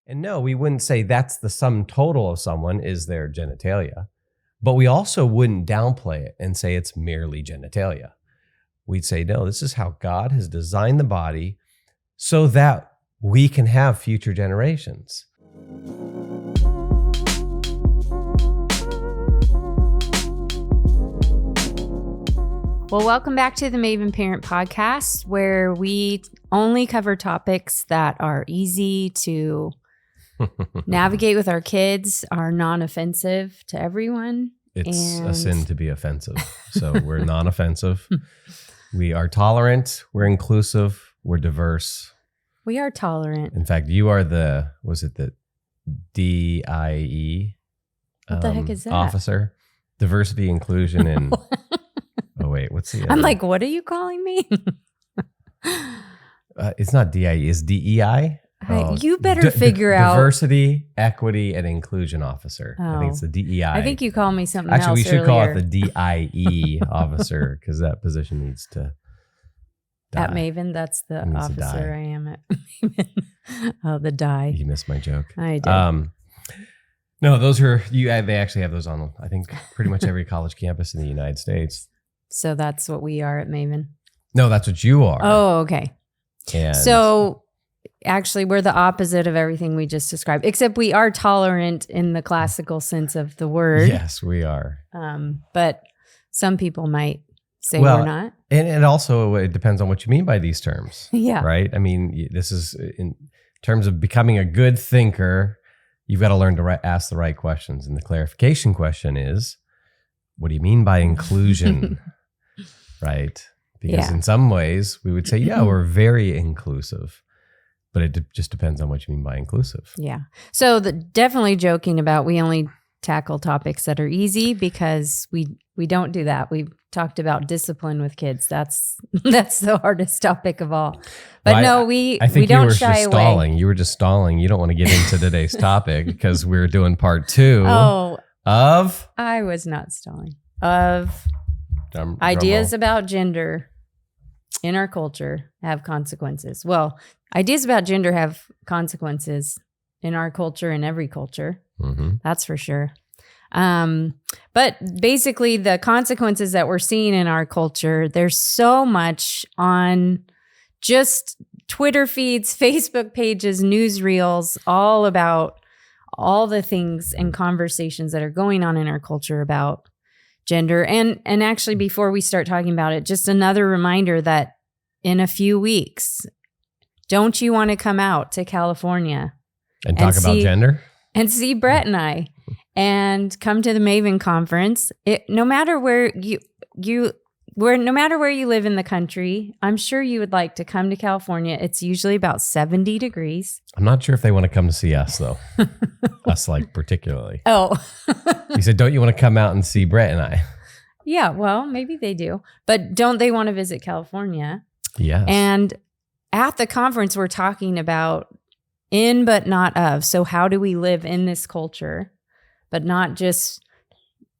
And no, we wouldn't say that's the sum total of someone is their genitalia, but we also wouldn't downplay it and say it's merely genitalia. We'd say, no, this is how God has designed the body so that we can have future generations. Well, welcome back to the Maven Parent Podcast, where we only cover topics that are easy to navigate with our kids, are non-offensive to everyone. It's a sin to be offensive. So we're non-offensive. We are tolerant. We're inclusive. We're diverse. We are tolerant. In fact, you are the DIE? What the heck is that? Officer. Diversity, inclusion, and... Oh, wait, what's the other? I'm like, what are you calling me? It's not DIE, it's DEI? You better figure out. Diversity, Equity, and Inclusion Officer. Oh. I think it's the DEI. I think you called me something else Actually, we should earlier. call it the DIE officer because that position needs to die. At Maven, that's the It needs to officer die. I am at Maven. Oh, the die. You missed my joke. I did. No, those are, they actually have those on, I think, pretty much every college campus in the United States. So that's what we are at Maven. No, that's what you are. Oh, okay. And So actually, we're the opposite of everything we just described, except we are tolerant in the classical sense of the word. yes, we are. But some people might say we're not. And also, it depends on what you mean by these terms. Yeah. Right? I mean, this is in terms of becoming a good thinker, you've got to learn to ask the right questions. And the clarification question is, what do you mean by inclusion? Right? Because in some ways, we would say, yeah, we're very inclusive. But it just depends on what you mean by inclusive. Yeah. So definitely joking about we only tackle topics that are easy because we don't do that. We've talked about discipline with kids. That's the hardest topic of all. But well, we I think don't you were shy just away. stalling. You were just stalling. You don't want to get into today's topic because we're doing part 2 of... I was not stalling. Of Drum ideas roll. about gender in our culture have consequences. Well, ideas about gender have consequences in our culture and every culture. Mm-hmm. That's for sure. But basically the consequences that we're seeing in our culture, there's so much on just Twitter feeds, Facebook pages, newsreels, all about all the things and conversations that are going on in our culture about gender. And actually, before we start talking about it, just another reminder that in a few weeks, don't you want to come out to California And talk about gender? and see Brett and I and come to the Maven conference? No matter where you live in the country, I'm sure you would like to come to California. It's usually about 70 degrees. I'm not sure if they want to come to see us, though. Us, like, particularly. Oh. He said, don't you want to come out and see Brett and I? Yeah, well, maybe they do. But don't they want to visit California? Yes. And at the conference, we're talking about in but not of. So how do we live in this culture, but not just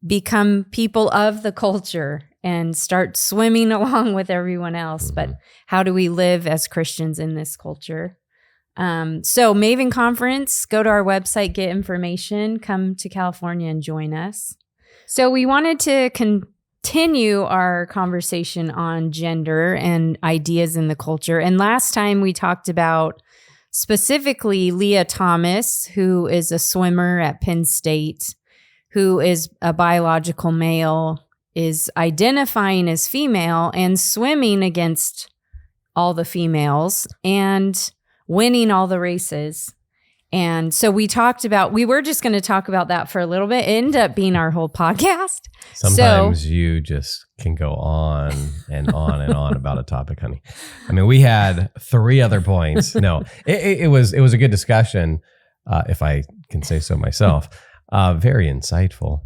become people of the culture and start swimming along with everyone else, but how do we live as Christians in this culture? So Maven Conference, go to our website, get information, come to California and join us. So we wanted to continue our conversation on gender and ideas in the culture. And last time we talked about specifically Leah Thomas, who is a swimmer at Penn State, who is a biological male, is identifying as female and swimming against all the females and winning all the races. And so we were just going to talk about that for a little bit. It ended up being our whole podcast. Sometimes you just can go on and on and on about a topic, honey. I mean, we had 3 other points. No, it was a good discussion, if I can say so myself. Very insightful.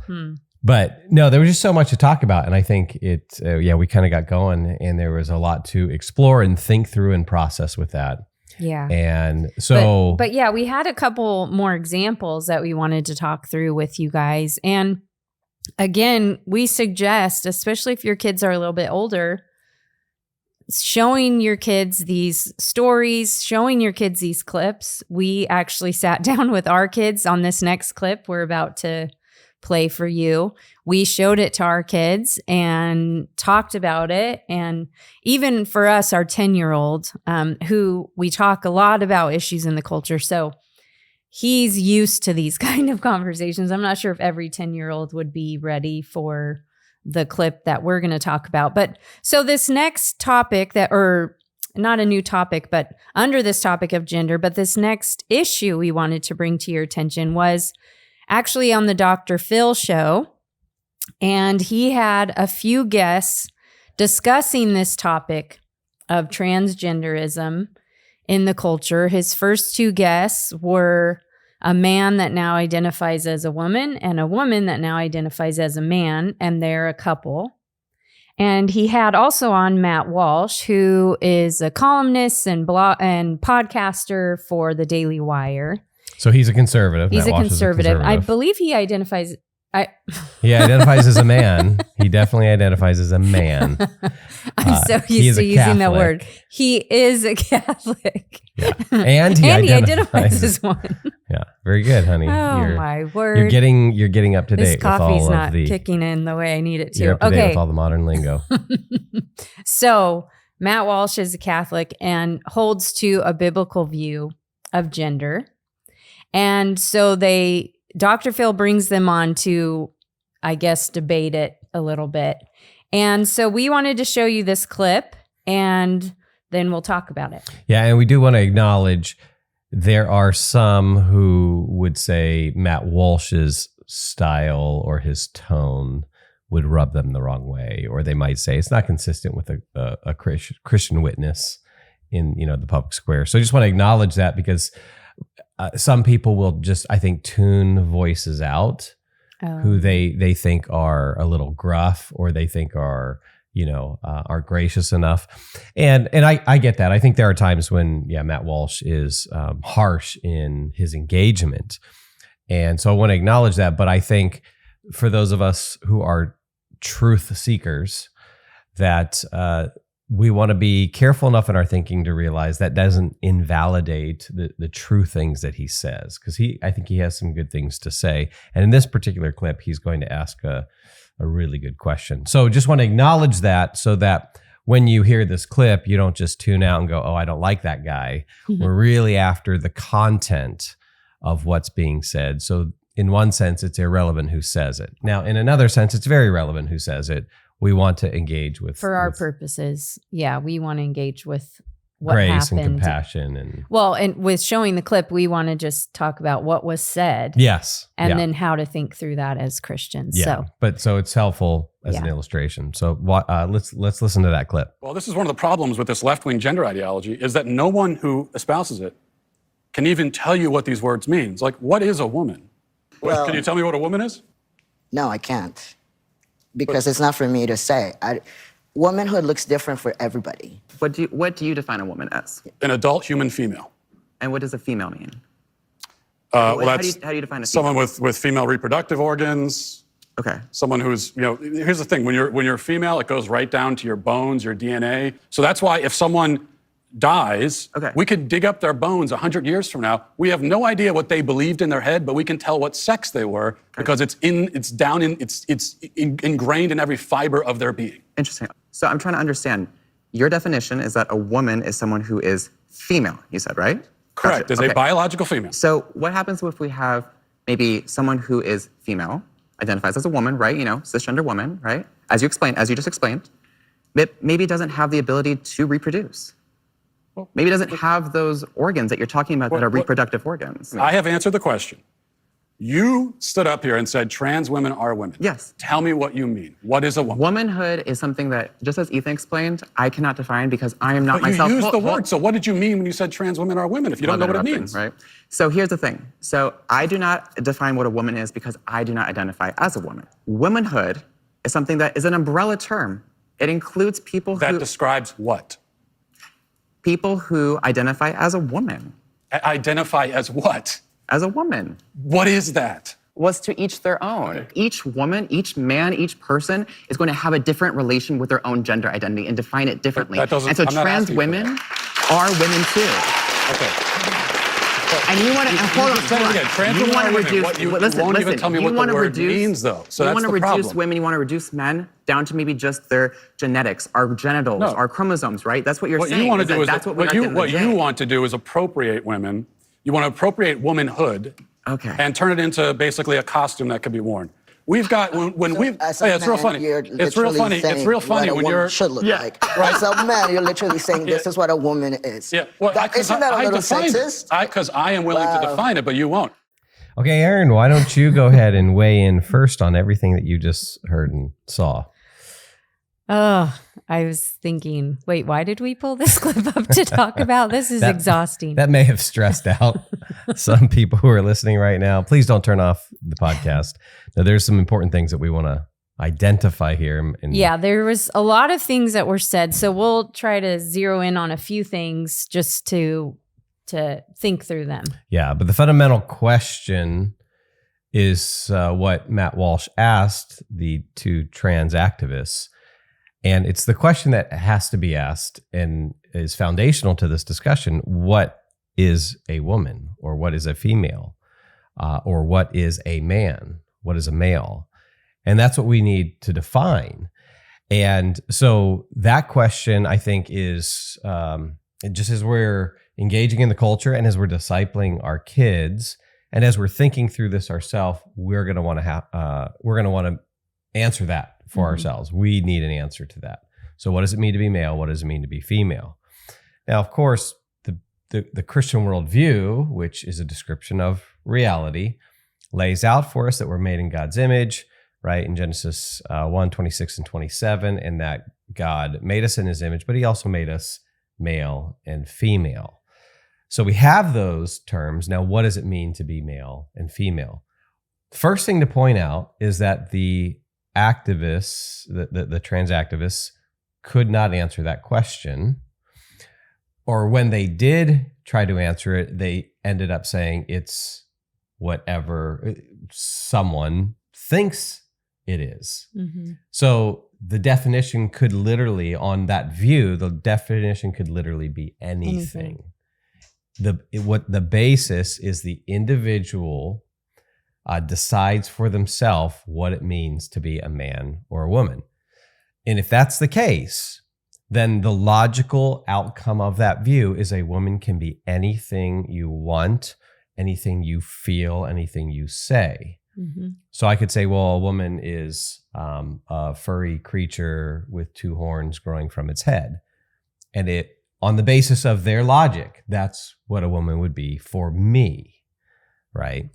But no, there was just so much to talk about. And I think we kind of got going and there was a lot to explore and think through and process with that. Yeah. And so... But yeah, we had a couple more examples that we wanted to talk through with you guys. And again, we suggest, especially if your kids are a little bit older, showing your kids these stories, showing your kids these clips. We actually sat down with our kids on this next clip we're about to play for you. We showed it to our kids and talked about it. And even for us, our 10-year-old, who we talk a lot about issues in the culture. So he's used to these kind of conversations. I'm not sure if every 10-year-old would be ready for the clip that we're going to talk about. But so this next topic or not a new topic, but under this topic of gender, but this next issue we wanted to bring to your attention was actually on the Dr. Phil show. And he had a few guests discussing this topic of transgenderism in the culture. His first two guests were a man that now identifies as a woman and a woman that now identifies as a man, and they're a couple. And he had also on Matt Walsh, who is a columnist and podcaster for the Daily Wire. So he's a conservative. He's a conservative. I believe he identifies. He identifies as a man. He definitely identifies as a man. I'm so used to using that word. He is a Catholic. Yeah. And he identifies as one. Yeah. Very good, honey. Oh, my word. You're getting up to date with all of the... This coffee's not kicking in the way I need it to. You're up to date with all the modern lingo. So Matt Walsh is a Catholic and holds to a biblical view of gender. And so Dr. Phil brings them on to, I guess, debate it a little bit. And so we wanted to show you this clip and then we'll talk about it. Yeah, and we do want to acknowledge there are some who would say Matt Walsh's style or his tone would rub them the wrong way, or they might say it's not consistent with a Christian witness in the public square. So I just want to acknowledge that because some people will just, I think, tune voices out who they think are a little gruff or they think are gracious enough. And I get that. I think there are times when, Matt Walsh is harsh in his engagement. And so I want to acknowledge that. But I think for those of us who are truth seekers, that we want to be careful enough in our thinking to realize that doesn't invalidate the true things that he says, because I think he has some good things to say. And in this particular clip, he's going to ask a really good question. So just want to acknowledge that so that when you hear this clip, you don't just tune out and go, oh, I don't like that guy. Mm-hmm. We're really after the content of what's being said. So in one sense, it's irrelevant who says it. Now, in another sense, it's very relevant who says it. We want to engage with... For our purposes, we want to engage with what grace happened. And compassion. And with showing the clip, we want to just talk about what was said. Yes. And then how to think through that as Christians. Yeah. So it's helpful as an illustration. So let's listen to that clip. Well, this is one of the problems with this left-wing gender ideology is that no one who espouses it can even tell you what these words mean. Like, what is a woman? Well, can you tell me what a woman is? No, I can't. Because it's not for me to say. Womanhood looks different for everybody. What do you define a woman as? An adult human female. And what does a female mean? How do you define a female? Someone with female reproductive organs. Okay. Someone who's, here's the thing. When you're female, it goes right down to your bones, your DNA. So that's why if someone dies, we could dig up their bones 100 years from now. We have no idea what they believed in their head, but we can tell what sex they were because it's ingrained in every fiber of their being. Interesting. So I'm trying to understand. Your definition is that a woman is someone who is female, you said, right? Correct. Gotcha. Is a biological female. So what happens if we have maybe someone who is female, identifies as a woman, right? Cisgender woman, right? As you just explained, but maybe doesn't have the ability to reproduce. Maybe it doesn't have those organs that you're talking about that are reproductive organs. I have answered the question. You stood up here and said trans women are women. Yes. Tell me what you mean. What is a woman? Womanhood is something that, just as Ethan explained, I cannot define because I am not myself. You used the word, so what did you mean when you said trans women are women if you don't know what it means? Right. So here's the thing. So I do not define what a woman is because I do not identify as a woman. Womanhood is something that is an umbrella term. It includes people that describes what? People who identify as a woman. Identify as what? As a woman. What is that? was to each their own. Each woman, each man, each person is going to have a different relation with their own gender identity and define it differently. That doesn't, and so I'm not trans asking for women that. are women too. Okay. And you want to hold on. Trans You women want are to women. reduce. What you listen, won't listen. even tell me You what the wanna word reduce, means, though. So you that's want to the reduce problem. women. You want to reduce men down to maybe just their genetics, our genitals, No. our chromosomes, right? That's what you're What saying. you want to do is that's what what you want to do is appropriate women. You want to appropriate womanhood. Okay. And turn it into basically a costume that could be worn. We've got when we've. As a Hey, it's real man, funny. you're It's real literally funny. It's saying real funny what a when woman you're. should look Yeah, like. right. As a man, you're literally saying this is what a woman is. Yeah. Well, Isn't that a little define sexist? Because I am willing to define it, but you won't. Okay, Erin, why don't you go ahead and weigh in first on everything that you just heard and saw? Oh, I was thinking, wait, why did we pull this clip up to talk about? This is exhausting. That may have stressed out some people who are listening right now. Please don't turn off the podcast. Now, there's some important things that we want to identify here. And yeah, there was a lot of things that were said. So we'll try to zero in on a few things just to think through them. Yeah, but the fundamental question is what Matt Walsh asked the two trans activists. And it's the question that has to be asked and is foundational to this discussion. What is a woman, or what is a female, or what is a man? What is a male? And that's what we need to define. And so that question, I think, is just as we're engaging in the culture and as we're discipling our kids and as we're thinking through this ourselves, we're going to want to answer that for ourselves. We need an answer to that. So what does it mean to be male? What does it mean to be female? Now, of course, the Christian worldview, which is a description of reality, lays out for us that we're made in God's image, right? In Genesis 1:26 and 27, and that God made us in his image, but he also made us male and female. So we have those terms. Now, what does it mean to be male and female? First thing to point out is that the activists, the trans activists, could not answer that question. Or when they did try to answer it, they ended up saying it's whatever someone thinks it is. Mm-hmm. So the definition could literally, on that view, the definition could literally be anything. What the basis is, the individual decides for themselves what it means to be a man or a woman. And if that's the case, then the logical outcome of that view is a woman can be anything you want, anything you feel, anything you say. Mm-hmm. So I could say, well, a woman is a furry creature with two horns growing from its head. And it, on the basis of their logic, that's what a woman would be for me, right?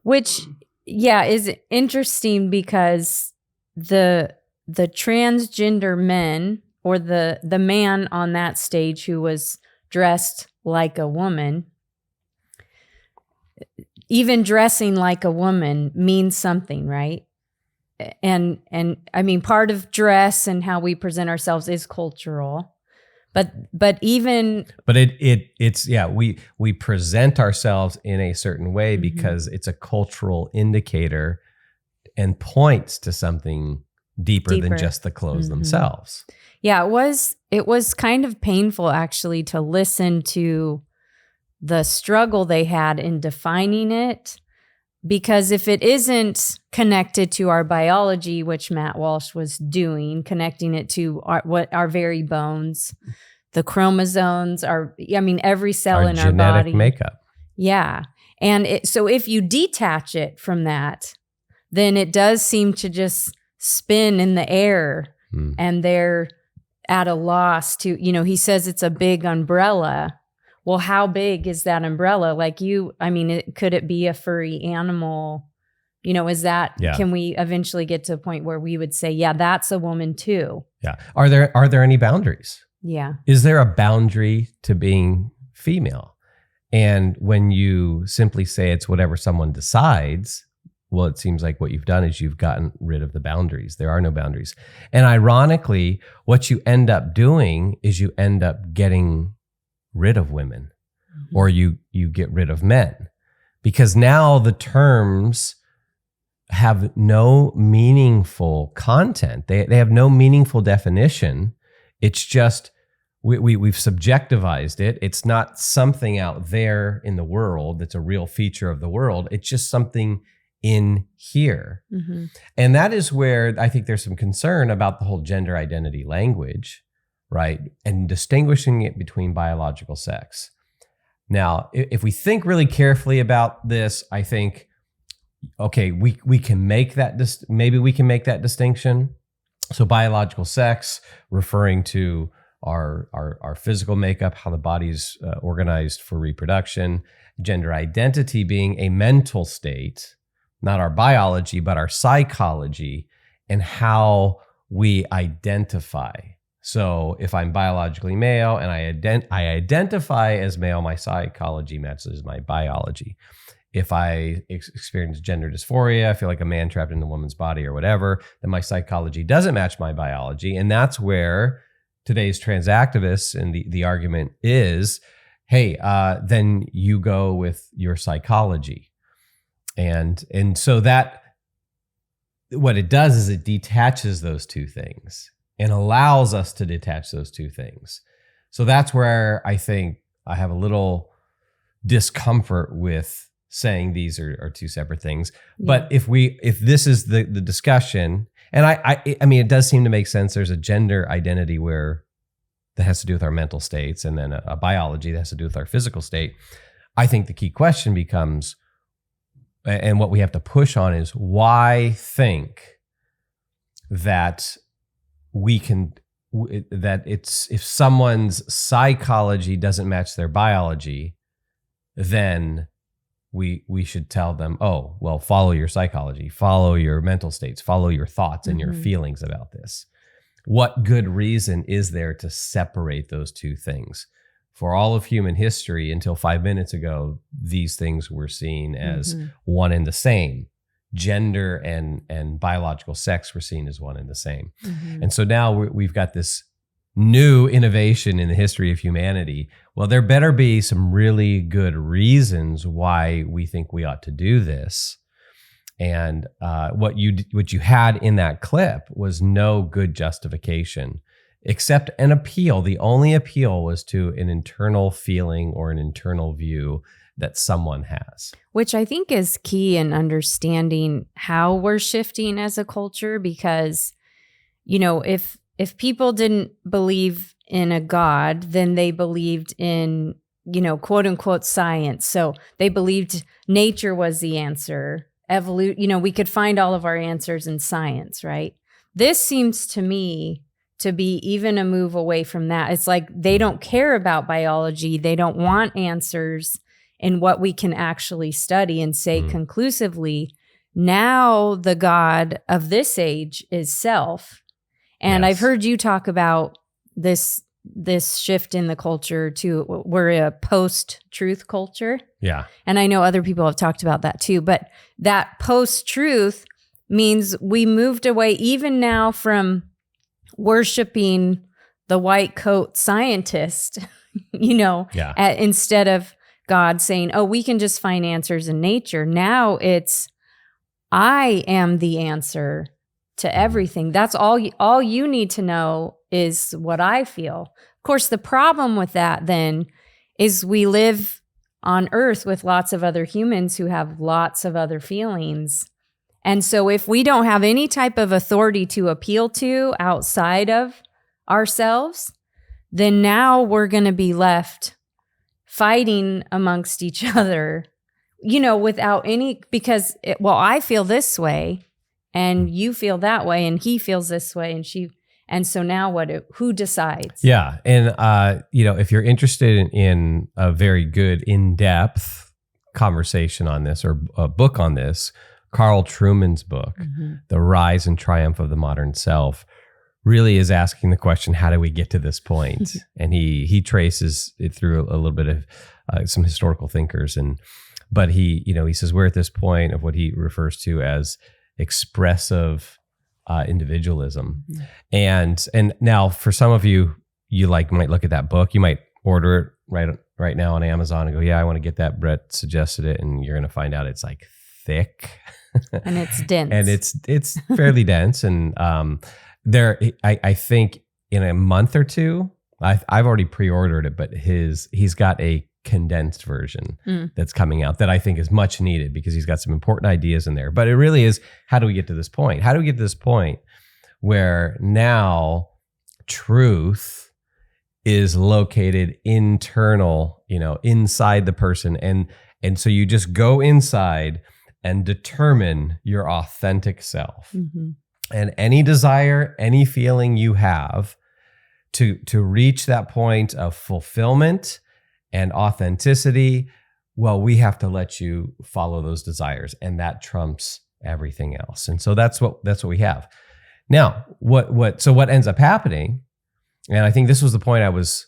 Which, yeah, is interesting because the transgender men, or the man on that stage who was dressed like a woman, even dressing like a woman means something, right? And I mean, part of dress and how we present ourselves is cultural. But it's we present ourselves in a certain way because it's a cultural indicator and points to something deeper than just the clothes themselves. Yeah, it was kind of painful actually to listen to the struggle they had in defining it, because if it isn't connected to our biology, which Matt Walsh was doing, connecting it to our very bones, the chromosomes, every cell in our body. Our genetic makeup. Yeah. And so if you detach it from that, then it does seem to just spin in the air and they're at a loss to, he says it's a big umbrella. Well, how big is that umbrella? Could it be a furry animal? Can we eventually get to a point where we would say, yeah, that's a woman too? Yeah. Are there any boundaries? Yeah. Is there a boundary to being female? And when you simply say it's whatever someone decides, well, it seems like what you've done is you've gotten rid of the boundaries. There are no boundaries. And ironically, what you end up doing is you end up getting rid of women, or you get rid of men, because now the terms have no meaningful content. They have no meaningful definition. It's just we've subjectivized it. It's not something out there in the world that's a real feature of the world. It's just something in here. Mm-hmm. And that is where I think there's some concern about the whole gender identity language, right? And distinguishing it between biological sex. Now, if we think really carefully about this, I think, okay, we can make that, maybe we can make that distinction. So biological sex, referring to our physical makeup, how the body's organized for reproduction. Gender identity being a mental state, not our biology, but our psychology and how we identify. So if I'm biologically male and I identify as male, my psychology matches my biology. If I experience gender dysphoria, I feel like a man trapped in a woman's body or whatever, then my psychology doesn't match my biology. And that's where today's trans activists and the argument is, hey, then you go with your psychology. And so that, what it does is it detaches those two things and allows us to detach those two things. So that's where I think I have a little discomfort with saying these are two separate things. Yeah. But if this is the discussion, and I mean, it does seem to make sense. There's a gender identity where that has to do with our mental states, and then a biology that has to do with our physical state. I think the key question becomes, and what we have to push on is, why think that we can, that it's, if someone's psychology doesn't match their biology, then we should tell them, oh, well, follow your psychology, follow your mental states, follow your thoughts and your feelings about this. What good reason is there to separate those two things? For all of human history, until 5 minutes ago, these things were seen as one and the same. Gender and biological sex were seen as one and the same. And so now we've got this new innovation in the history of humanity. Well, there better be some really good reasons why we think we ought to do this. And what you had in that clip was no good justification, except an appeal. The only appeal was to an internal feeling or an internal view that someone has. Which I think is key in understanding how we're shifting as a culture, because, you know, if people didn't believe in a God, then they believed in, you know, quote unquote science. So they believed nature was the answer. You know, we could find all of our answers in science, right? This seems to me to be even a move away from that. It's like they don't care about biology. They don't want answers in what we can actually study and say conclusively. Now the God of this age is self. And I've heard you talk about this shift in the culture to, we're a post-truth culture. Yeah. And I know other people have talked about that too, but that post-truth means we moved away even now from worshiping the white coat scientist, you know, instead of God saying, oh, we can just find answers in nature. Now it's, I am the answer to everything. That's all you need to know is what I feel. Of course, the problem with that then is we live on Earth with lots of other humans who have lots of other feelings. And so if we don't have any type of authority to appeal to outside of ourselves, then now we're going to be left fighting amongst each other, you know, without any, because, I feel this way and you feel that way and he feels this way and so now who decides? Yeah. And, you know, if you're interested in a very good in-depth conversation on this or a book on this, Carl Trueman's book, The Rise and Triumph of the Modern Self, really is asking the question, how do we get to this point? And he traces it through a little bit of some historical thinkers. But he says we're at this point of what he refers to as expressive individualism. And now for some of you might look at that book, you might order it right now on Amazon and go, yeah, I want to get that. Brett suggested it, and you're going to find out it's like thick. And it's dense. And it's fairly dense. And I think in a month or two, I've already pre-ordered it, but he's got a condensed version that's coming out that I think is much needed because he's got some important ideas in there. But it really is, how do we get to this point? How do we get to this point where now truth is located internal, inside the person, and so you just go inside and determine your authentic self. And any desire, any feeling you have to reach that point of fulfillment and authenticity, well, we have to let you follow those desires, and that trumps everything else. And so that's what we have. Now, what ends up happening, and I think this was the point I was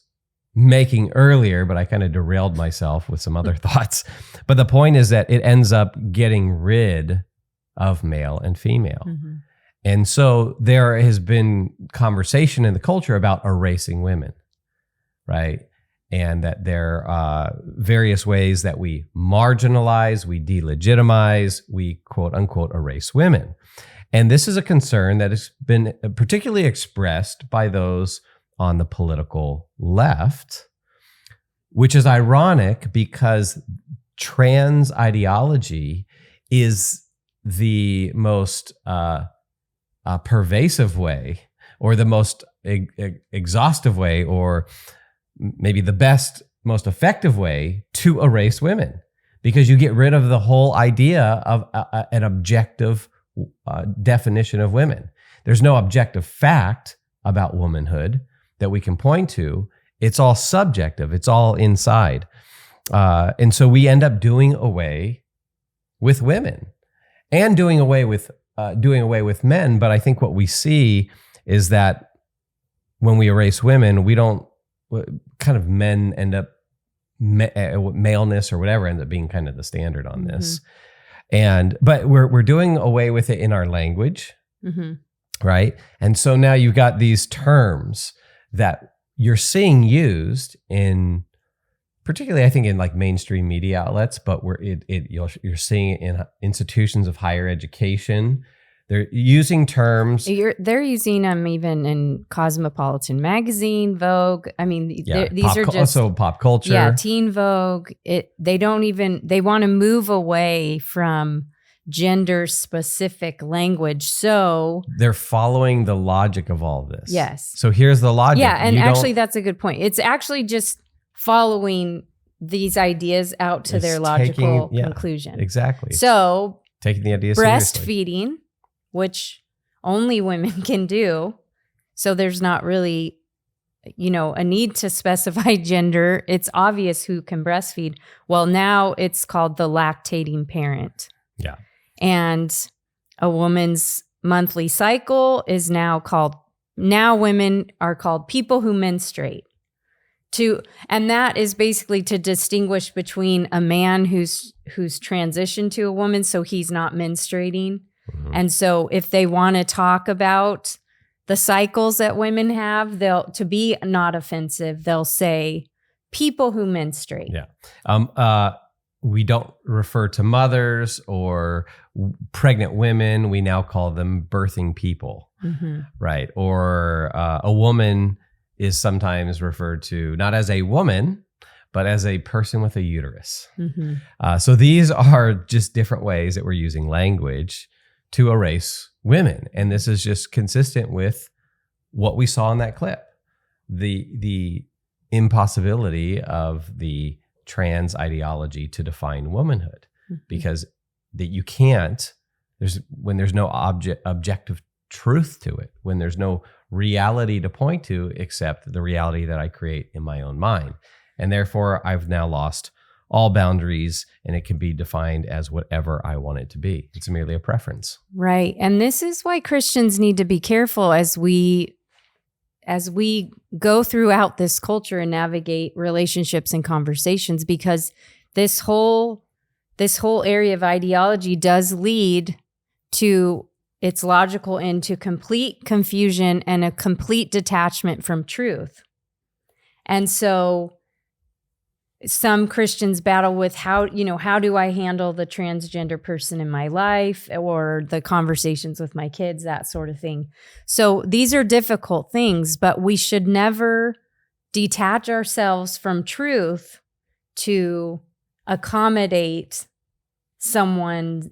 making earlier, but I kind of derailed myself with some other thoughts. But the point is that it ends up getting rid of male and female. And so there has been conversation in the culture about erasing women, right? And that there are various ways that we marginalize, we delegitimize, we quote unquote erase women. And this is a concern that has been particularly expressed by those on the political left, which is ironic because trans ideology is the most pervasive way, or the most exhaustive way, or maybe the best, most effective way to erase women, because you get rid of the whole idea of an objective definition of women. There's no objective fact about womanhood that we can point to. It's all subjective. It's all inside. And so we end up doing away with women and doing away with men. But I think what we see is that when we erase women, we don't kind of men end up maleness or whatever ends up being kind of the standard on this. But we're doing away with it in our language, right? And so now you've got these terms that you're seeing used in, particularly I think in like mainstream media outlets, but you're seeing it in institutions of higher education. They're using terms. They're using them even in Cosmopolitan magazine, Vogue. I mean, these are just also pop culture. Yeah, Teen Vogue. They want to move away from gender specific language. So they're following the logic of all this. Yes. So here's the logic. Yeah, and actually that's a good point. It's actually just following these ideas out to their logical conclusion. Exactly. So taking the ideas breastfeeding, seriously, which only women can do. So there's not really, a need to specify gender. It's obvious who can breastfeed. Well, now it's called the lactating parent. Yeah. And a woman's monthly cycle is now women are called people who menstruate. And that is basically to distinguish between a man who's transitioned to a woman, so he's not menstruating. And so if they want to talk about the cycles that women have, to be not offensive, they'll say people who menstruate. Yeah. We don't refer to mothers or pregnant women. We now call them birthing people, right? Or a woman is sometimes referred to not as a woman, but as a person with a uterus. So these are just different ways that we're using language to erase women. And this is just consistent with what we saw in that clip. The impossibility of the trans ideology to define womanhood, because that you can't, when there's no objective truth to it, when there's no reality to point to except the reality that I create in my own mind. And therefore I've now lost all boundaries, and it can be defined as whatever I want it to be. It's merely a preference. Right. And this is why Christians need to be careful as we go throughout this culture and navigate relationships and conversations, because this whole area of ideology does lead to its logical end to complete confusion and a complete detachment from truth. And so some Christians battle with how do I handle the transgender person in my life, or the conversations with my kids, that sort of thing. So these are difficult things, but we should never detach ourselves from truth to accommodate someone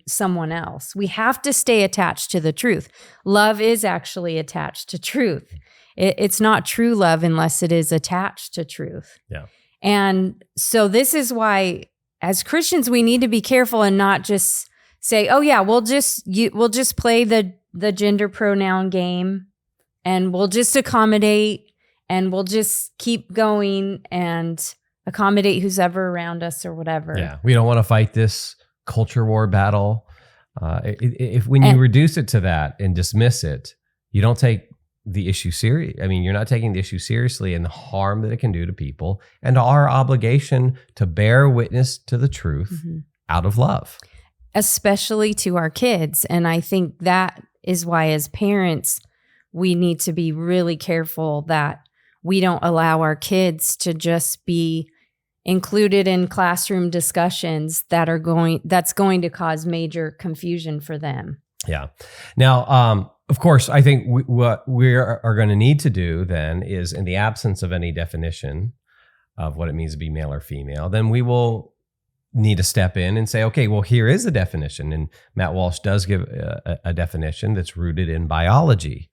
else. We have to stay attached to the truth. Love is actually attached to truth. It's not true love unless it is attached to truth. Yeah. And so this is why, as Christians, we need to be careful and not just say, "Oh yeah, we'll just play the gender pronoun game, and we'll just accommodate, and we'll just keep going and accommodate who's ever around us or whatever." Yeah, we don't want to fight this culture war battle. When you reduce it to that and dismiss it, you don't take the issue serious. I mean, you're not taking the issue seriously and the harm that it can do to people, and our obligation to bear witness to the truth out of love, especially to our kids. And I think that is why, as parents, we need to be really careful that we don't allow our kids to just be included in classroom discussions that's going to cause major confusion for them. Yeah. Now, of course, I think what we are going to need to do then is, in the absence of any definition of what it means to be male or female, then we will need to step in and say, okay, well, here is the definition. And Matt Walsh does give a definition that's rooted in biology.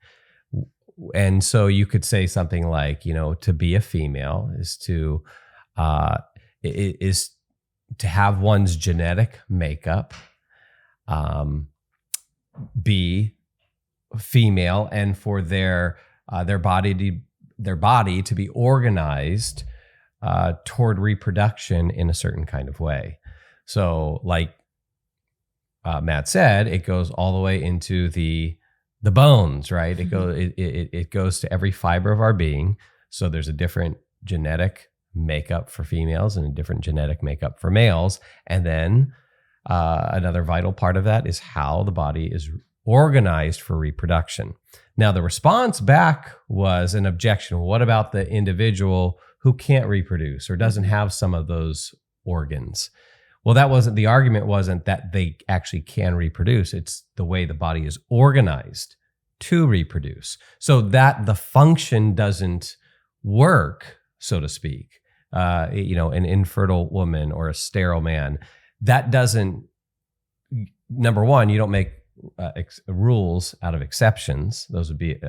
And so you could say something like, to be a female is to have one's genetic makeup be female, and for their body to be organized toward reproduction in a certain kind of way. So, like Matt said, it goes all the way into the bones, right? It goes to every fiber of our being. So there's a different genetic makeup for females and a different genetic makeup for males, and then another vital part of that is how the body is organized for reproduction. Now, the response back was an objection. What about the individual who can't reproduce or doesn't have some of those organs? Well, the argument wasn't that they actually can reproduce. It's the way the body is organized to reproduce, so that the function doesn't work, so to speak. An infertile woman or a sterile man, that doesn't, number one, you don't make rules out of exceptions. Those would be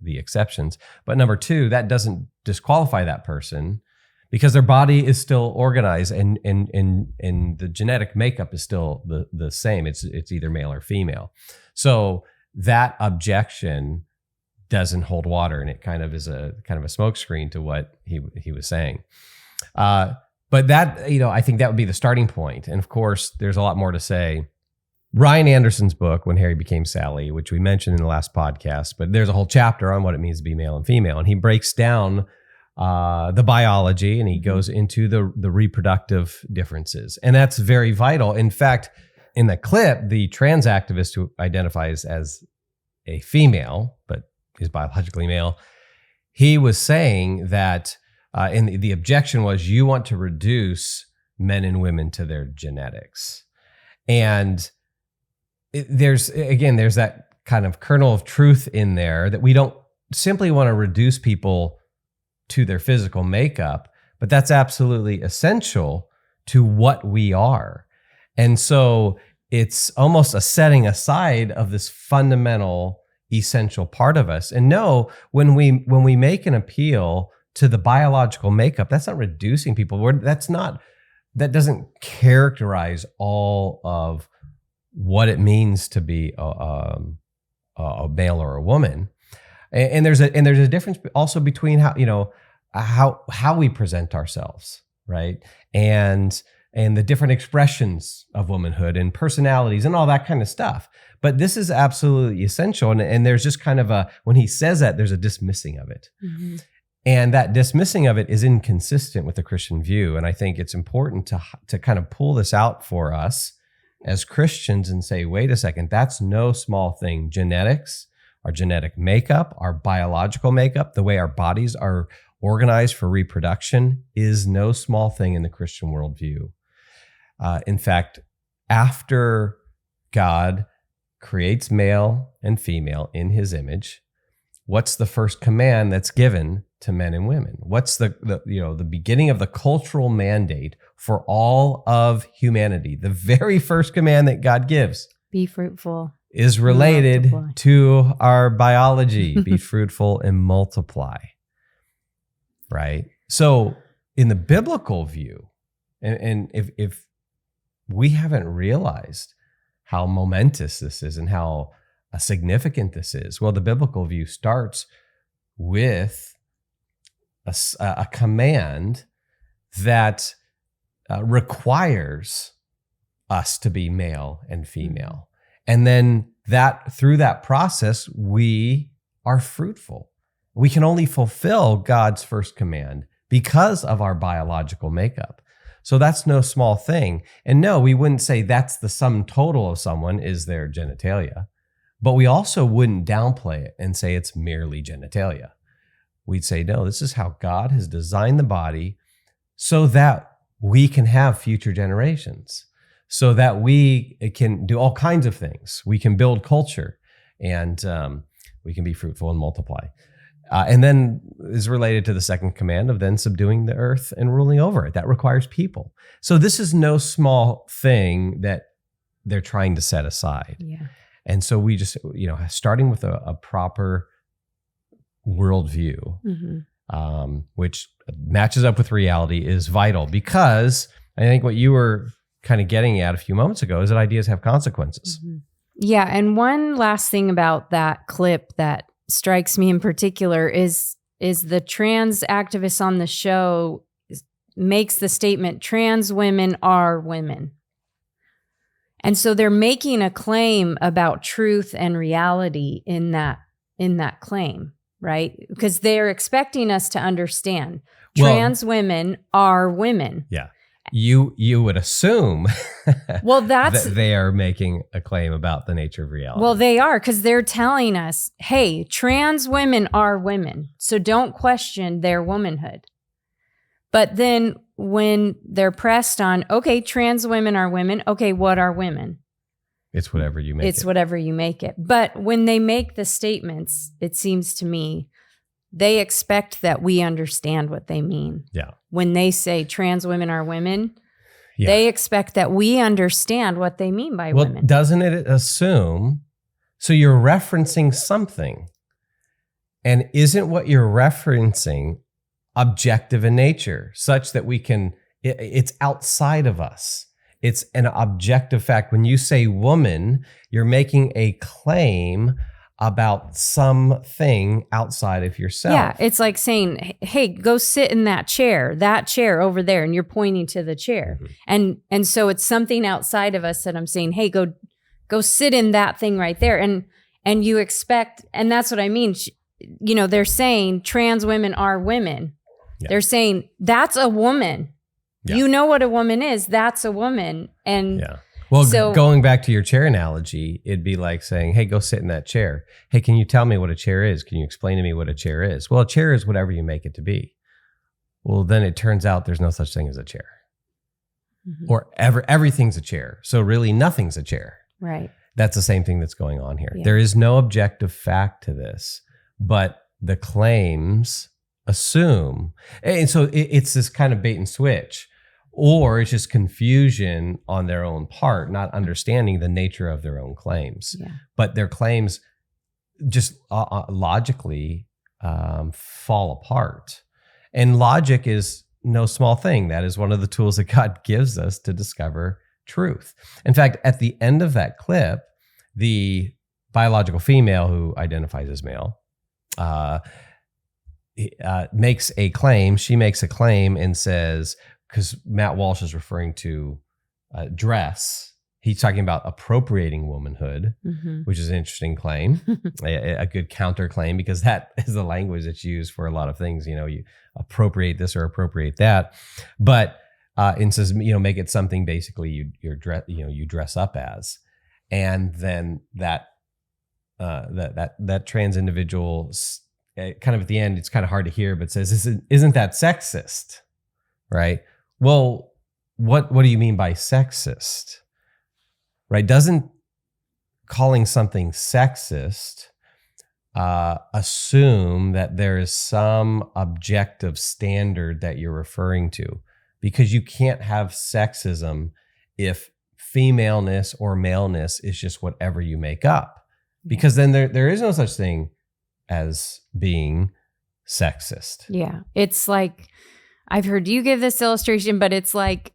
the exceptions. But number two, that doesn't disqualify that person, because their body is still organized and the genetic makeup is still the same. It's either male or female. So that objection doesn't hold water, and it kind of is a smokescreen to what he was saying. But that, I think that would be the starting point. And of course, there's a lot more to say. Ryan Anderson's book, When Harry Became Sally, which we mentioned in the last podcast, but there's a whole chapter on what it means to be male and female. And he breaks down the biology, and he goes into the reproductive differences. And that's very vital. In fact, in the clip, the trans activist who identifies as a female, but is biologically male, he was saying that, and the objection was, you want to reduce men and women to their genetics. And there's that kind of kernel of truth in there, that we don't simply want to reduce people to their physical makeup, but that's absolutely essential to what we are. And so it's almost a setting aside of this fundamental, essential part of us. And no, when we make an appeal to the biological makeup, that's not reducing people. That doesn't characterize all of what it means to be a male or a woman. And there's a difference also between how we present ourselves, right? And the different expressions of womanhood and personalities and all that kind of stuff. But this is absolutely essential. And there's just kind of when he says that, there's a dismissing of it. Mm-hmm. And that dismissing of it is inconsistent with the Christian view. And I think it's important to kind of pull this out for us as Christians and say, wait a second, that's no small thing. Genetics, our genetic makeup, our biological makeup, the way our bodies are organized for reproduction is no small thing in the Christian worldview. In fact, after God creates male and female in his image, what's the first command that's given to men and women? What's the beginning of the cultural mandate for all of humanity? The very first command that God gives, be fruitful, is related to our biology. Be fruitful and multiply. Right? So in the biblical view, and if we haven't realized how momentous this is and how significant this is, well, the biblical view starts with a command that requires us to be male and female. And then through that process, we are fruitful. We can only fulfill God's first command because of our biological makeup. So that's no small thing. And no, we wouldn't say that's the sum total of someone is their genitalia, but we also wouldn't downplay it and say it's merely genitalia. We'd say, no, this is how God has designed the body so that we can have future generations, so that we can do all kinds of things. We can build culture, and we can be fruitful and multiply. And then is related to the second command of then subduing the earth and ruling over it. That requires people. So this is no small thing that they're trying to set aside. Yeah. And so we just, starting with a proper worldview, which matches up with reality, is vital, because I think what you were kind of getting at a few moments ago is that ideas have consequences. Yeah. And one last thing about that clip that strikes me in particular is the trans activist on the show makes the statement, trans women are women. And so they're making a claim about truth and reality in that claim, right? Because they're expecting us to understand trans women are women. Yeah. You would assume that they are making a claim about the nature of reality. Well, they are, because they're telling us, hey, trans women are women, so don't question their womanhood. But then when they're pressed on, okay, trans women are women, okay, what are women? It's whatever you make it. It's whatever you make it. But when they make the statements, it seems to me, they expect that we understand what they mean. Yeah. When they say trans women are women, they expect that we understand what they mean by women. Well, doesn't it assume, so you're referencing something, and isn't what you're referencing objective in nature, such that we can, it's outside of us. It's an objective fact. When you say woman, you're making a claim about something outside of yourself. Yeah, it's like saying, hey, go sit in that chair over there, and you're pointing to the chair. And so it's something outside of us that I'm saying, hey, go sit in that thing right there. And you expect, and that's what I mean, they're saying trans women are women. Yeah. They're saying that's a woman. Yeah. You know what a woman is, that's a woman. And well, so, going back to your chair analogy, it'd be like saying, hey, go sit in that chair. Hey, can you tell me what a chair is? Can you explain to me what a chair is? Well, a chair is whatever you make it to be. Well, then it turns out there's no such thing as a chair. Or everything's a chair. So really nothing's a chair. Right. That's the same thing that's going on here. Yeah. There is no objective fact to this, but the claims assume. And so it's this kind of bait and switch. Or it's just confusion on their own part, not understanding the nature of their own claims. Yeah. But their claims just logically fall apart. And logic is no small thing. That is one of the tools that God gives us to discover truth. In fact, at the end of that clip, the biological female who identifies as male makes a claim. She makes a claim and says, because Matt Walsh is referring to dress. He's talking about appropriating womanhood, which is an interesting claim, a good counterclaim, because that is the language that's used for a lot of things. You appropriate this or appropriate that, but it says make it something basically you dress up as, and then that trans individual kind of at the end, it's kind of hard to hear, but says, isn't that sexist? Right? Well, what do you mean by sexist? Right? Doesn't calling something sexist assume that there is some objective standard that you're referring to? Because you can't have sexism if femaleness or maleness is just whatever you make up. Because then there is no such thing as being sexist. Yeah. It's like, I've heard you give this illustration, but it's like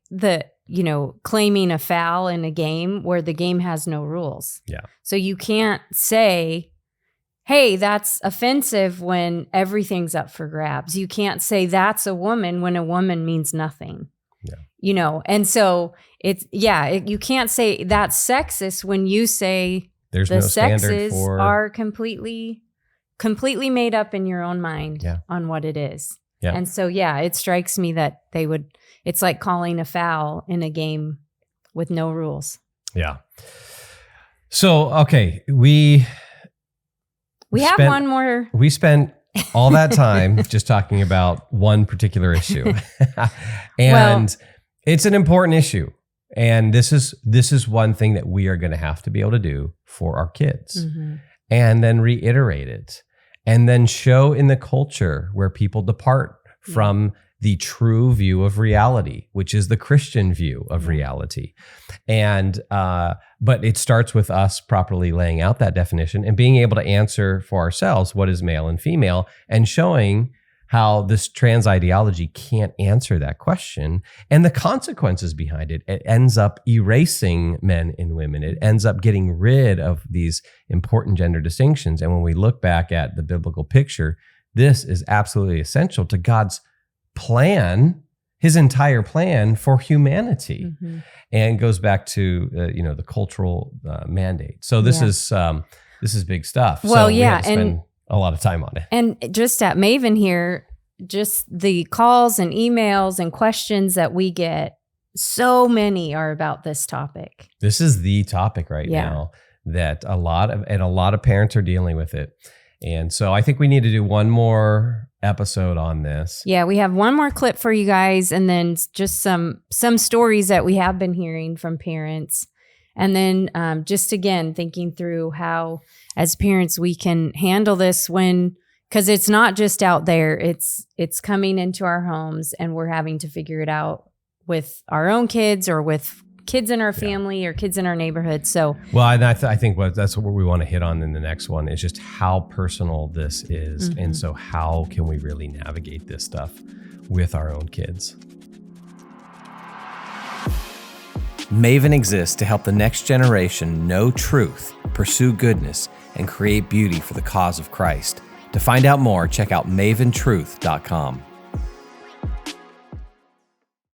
claiming a foul in a game where the game has no rules. Yeah. So you can't say, hey, that's offensive when everything's up for grabs. You can't say that's a woman when a woman means nothing. Yeah. And so you can't say that's sexist when you say there's the no standard sexes for are completely made up in your own mind on what it is. Yeah. And so, it strikes me that it's like calling a foul in a game with no rules. Yeah. So, okay, we have one more. We spent all that time just talking about one particular issue. And it's an important issue. And this is one thing that we are going to have to be able to do for our kids. Mm-hmm. And then reiterate it. And then show in the culture where people depart from the true view of reality, which is the Christian view of reality. And but it starts with us properly laying out that definition and being able to answer for ourselves what is male and female, and showing how this trans ideology can't answer that question and the consequences behind it. It ends up erasing men and women. It ends up getting rid of these important gender distinctions. And when we look back at the biblical picture, this is absolutely essential to God's plan, his entire plan for humanity, and goes back to the cultural mandate. So this is big stuff. Well, so we have to spend a lot of time on it. And just at Maven here, just the calls and emails and questions that we get, so many are about this topic. This is the topic right now that a lot of parents are dealing with it. And so I think we need to do one more episode on this. Yeah, we have one more clip for you guys, and then just some stories that we have been hearing from parents. And then just again, thinking through how as parents we can handle this because it's not just out there, it's coming into our homes, and we're having to figure it out with our own kids or with kids in our family or kids in our neighborhood. So, well, and I think that's what we want to hit on in the next one is just how personal this is. And so how can we really navigate this stuff with our own kids? Maven exists to help the next generation know truth, pursue goodness, and create beauty for the cause of Christ. To find out more, check out maventruth.com.